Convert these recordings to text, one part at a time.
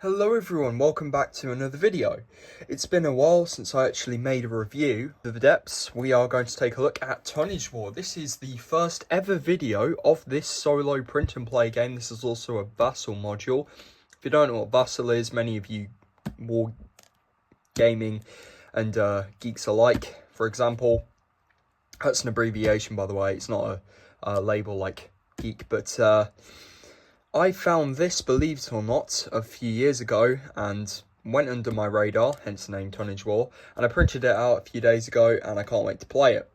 Hello everyone, welcome back to another video. It's been a while since I actually made a review of the depths. We are going to take a look at Tonnage War. This is the first ever video of this solo print and play game. This is also a vassal module. If you don't know what vassal is, many of you war gaming and geeks alike, for example, that's an abbreviation by the way, it's not a label like geek, but I found this, believe it or not, a few years ago and went under my radar, hence the name Tonnage War, and I printed it out a few days ago and I can't wait to play it.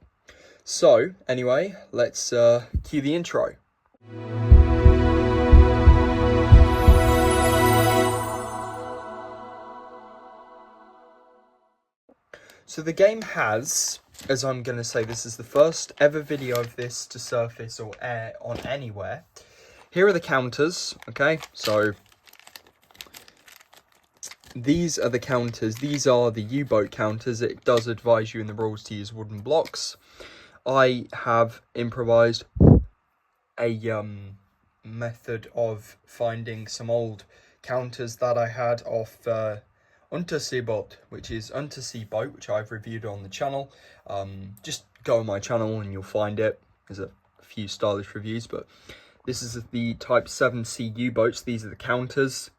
So, anyway, let's cue the intro. So the game has, as I'm going to say, this is the first ever video of this to surface or air on anywhere. Here are the counters, okay, so these are the counters, these are the U-boat counters. It does advise you in the rules to use wooden blocks. I have improvised a method of finding some old counters that I had off Untersea boat, which is Untersea boat, which I've reviewed on the channel. Just go on my channel and you'll find it. There's a few stylish reviews, but this is the Type 7C U-boats. These are the counters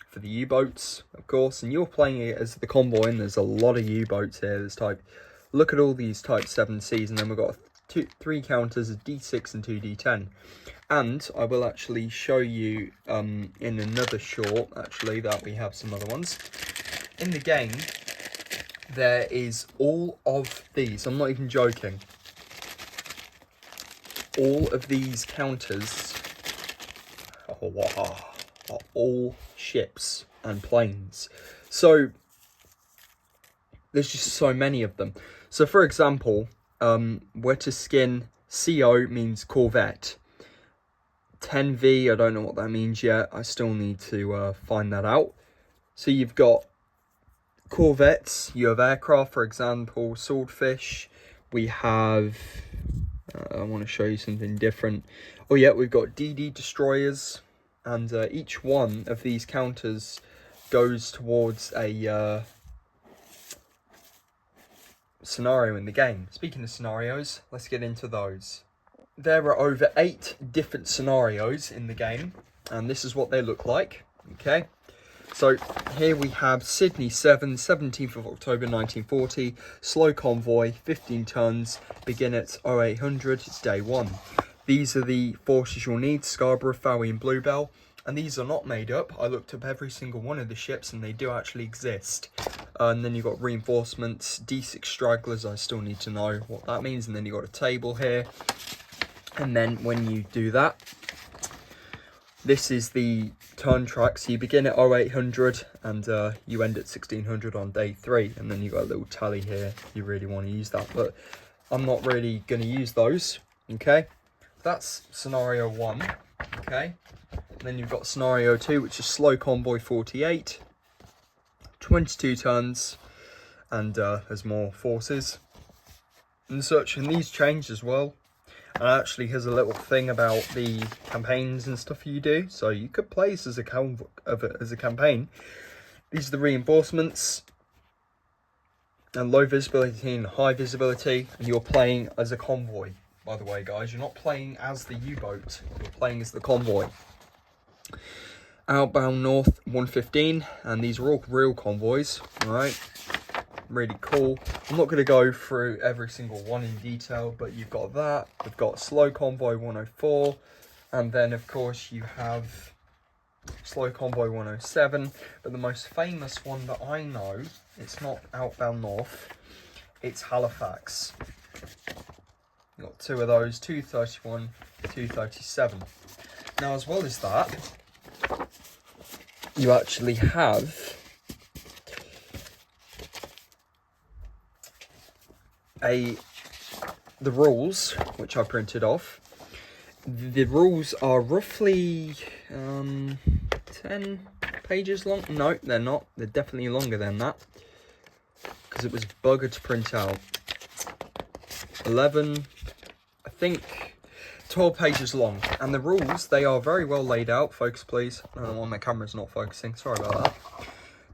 for the U-boats, of course. And you're playing it as the convoy, and there's a lot of U-boats here. There's look at all these Type 7Cs, and then we've got three counters, a D6 and two D10. And I will actually show you in another short, actually, that we have some other ones. In the game, there is all of these. I'm not even joking. All of these counters are all ships and planes. So there's just so many of them. So for example, where to skin CO means Corvette. 10V, I don't know what that means yet. I still need to find that out. So you've got Corvettes, you have aircraft, for example, Swordfish. We have, I want to show you something different. Oh yeah, we've got DD destroyers, and each one of these counters goes towards a scenario in the game. Speaking of scenarios, let's get into those. There are over 8 different scenarios in the game, and this is what they look like, okay? So here we have Sydney 7, 17th of October 1940, slow convoy, 15 tons, begin at 0800, it's day 1. These are the forces you'll need: Scarborough, Fowey and Bluebell, and these are not made up. I looked up every single one of the ships and they do actually exist. And then you've got reinforcements, D6 stragglers, I still need to know what that means, and then you've got a table here. And then when you do that, this is the turn track, so you begin at 0800 and you end at 1600 on day 3, and then you've got a little tally here if you really want to use that, but I'm not really going to use those, okay? That's scenario 1, okay? And then you've got scenario 2, which is slow convoy 48, 22 tons, and there's more forces and such, and these change as well. And actually here's a little thing about the campaigns and stuff you do, so you could play this as a campaign. These are the reinforcements, and low visibility and high visibility, and you're playing as a convoy. By the way, guys, you're not playing as the U-boat, you're playing as the convoy. Outbound North 115, and these are all real convoys, alright? Really cool. I'm not going to go through every single one in detail, but you've got that. We've got slow convoy 104, and then of course you have slow convoy 107, but the most famous one that I know, it's not Outbound North, it's Halifax. You've got 2 of those, 231, 237. Now, as well as that, you actually have the rules, which I printed off. The rules are roughly 10 pages long. No, they're not. They're definitely longer than that, because it was buggered to print out. 11, I think 12 pages long, and the rules, they are very well laid out. Focus, please. I don't know why my camera's not focusing. Sorry about that.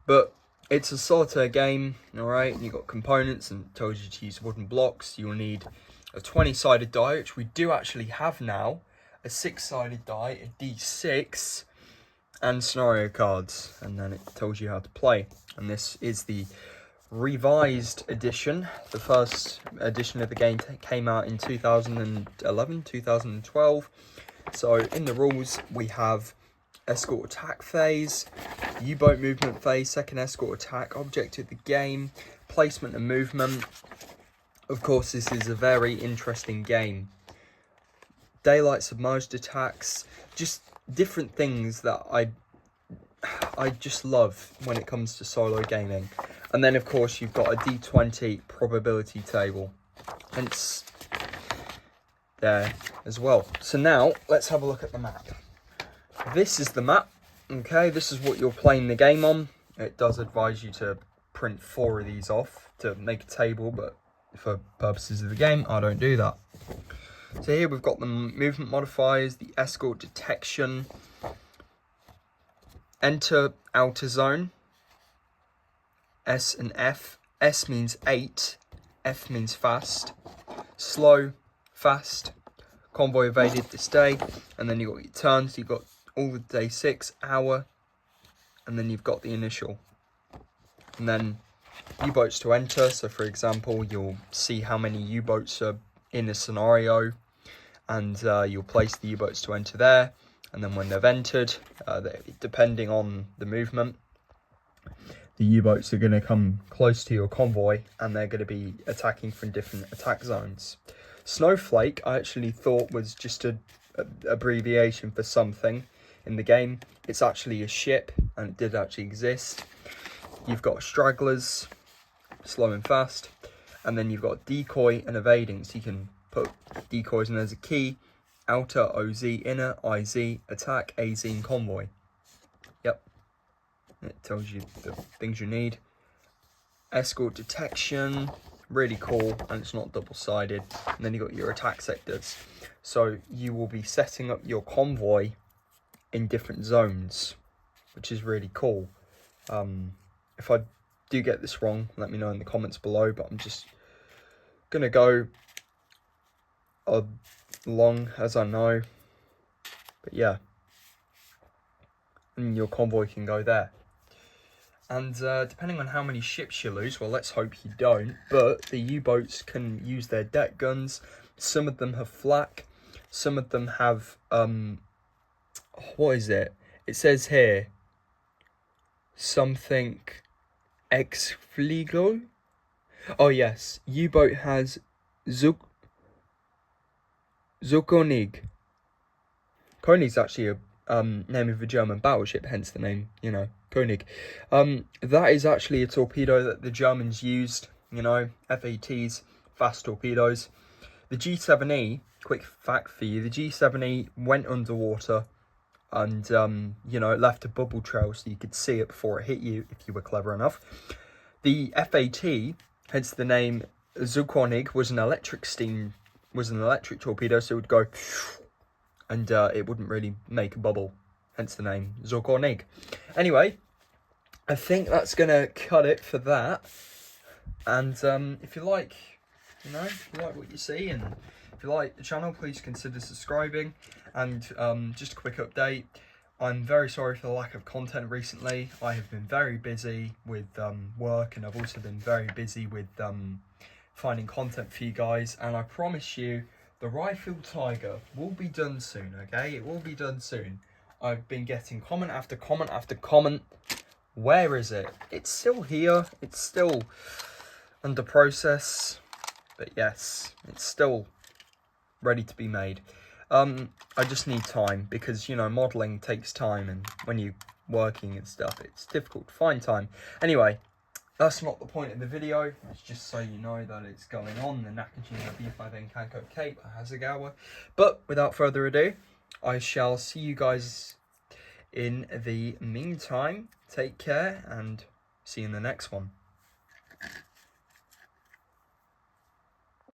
But it's a solitaire game, all right? You've got components, and it tells you to use wooden blocks. You'll need a 20-sided die, which we do actually have now. A 6-sided die, a D6, and scenario cards. And then it tells you how to play. And this is the revised edition. The first edition of the game came out in 2011, 2012. So in the rules, we have escort attack phase, U-boat movement phase, second escort attack, object of the game, placement and movement. Of course, this is a very interesting game. Daylight submerged attacks, just different things that I just love when it comes to solo gaming. And then, of course, you've got a D20 probability table. Hence, there as well. So now, let's have a look at the map. This is the map. Okay, this is what you're playing the game on. It does advise you to print 4 of these off to make a table, but for purposes of the game, I don't do that. So here we've got the movement modifiers, the escort detection, enter outer zone, S and F. S means 8, F means fast, slow, fast, convoy evaded this day, and then you've got your turns, you've got all the day 6, hour, and then you've got the initial. And then U-boats to enter, so for example, you'll see how many U-boats are in a scenario, and you'll place the U-boats to enter there, and then when they've entered, depending on the movement, the U-boats are going to come close to your convoy, and they're going to be attacking from different attack zones. Snowflake, I actually thought was just an abbreviation for something in the game. It's actually a ship, and it did actually exist. You've got stragglers, slow and fast, and then you've got decoy and evading, so you can put decoys in as a key, outer, OZ, inner, IZ, attack, AZ, and convoy. Yep, it tells you the things you need. Escort detection, really cool, and it's not double-sided. And then you've got your attack sectors. So you will be setting up your convoy in different zones, which is really cool. If I do get this wrong, let me know in the comments below, but I'm just going to go long as I know. But yeah, and your convoy can go there. And depending on how many ships you lose, well, let's hope you don't, but the U-boats can use their deck guns. Some of them have flak, some of them have, what is it? It says here, something ex-fligo? Oh yes, U-boat has Zukonig. Konig's actually a name of a German battleship, hence the name, you know, Konig. That is actually a torpedo that the Germans used, you know, FATs, fast torpedoes. The G7E, quick fact for you, the G7E went underwater and, you know, it left a bubble trail so you could see it before it hit you if you were clever enough. The FAT, hence the name Zukonig, was an electric torpedo, so it would go and it wouldn't really make a bubble, hence the name Zukonig. Anyway, I think that's gonna cut it for that. And if you like, you know, if you like what you see, and if you like the channel, please consider subscribing. And just a quick update, I'm very sorry for the lack of content recently. I have been very busy with work, and I've also been very busy with finding content for you guys, and I promise you the RYEFIELD Tiger will be done soon, okay? It will be done soon. I've been getting comment after comment after comment. Where is it? It's still here. It's still under process. But yes, it's still ready to be made. I just need time because, you know, modelling takes time, and when you're working and stuff, it's difficult to find time. Anyway, that's not the point of the video. It's just so you know that it's going on. The Nakajima B5N Kanko Cape Hasegawa. But without further ado, I shall see you guys in the meantime. Take care and see you in the next one.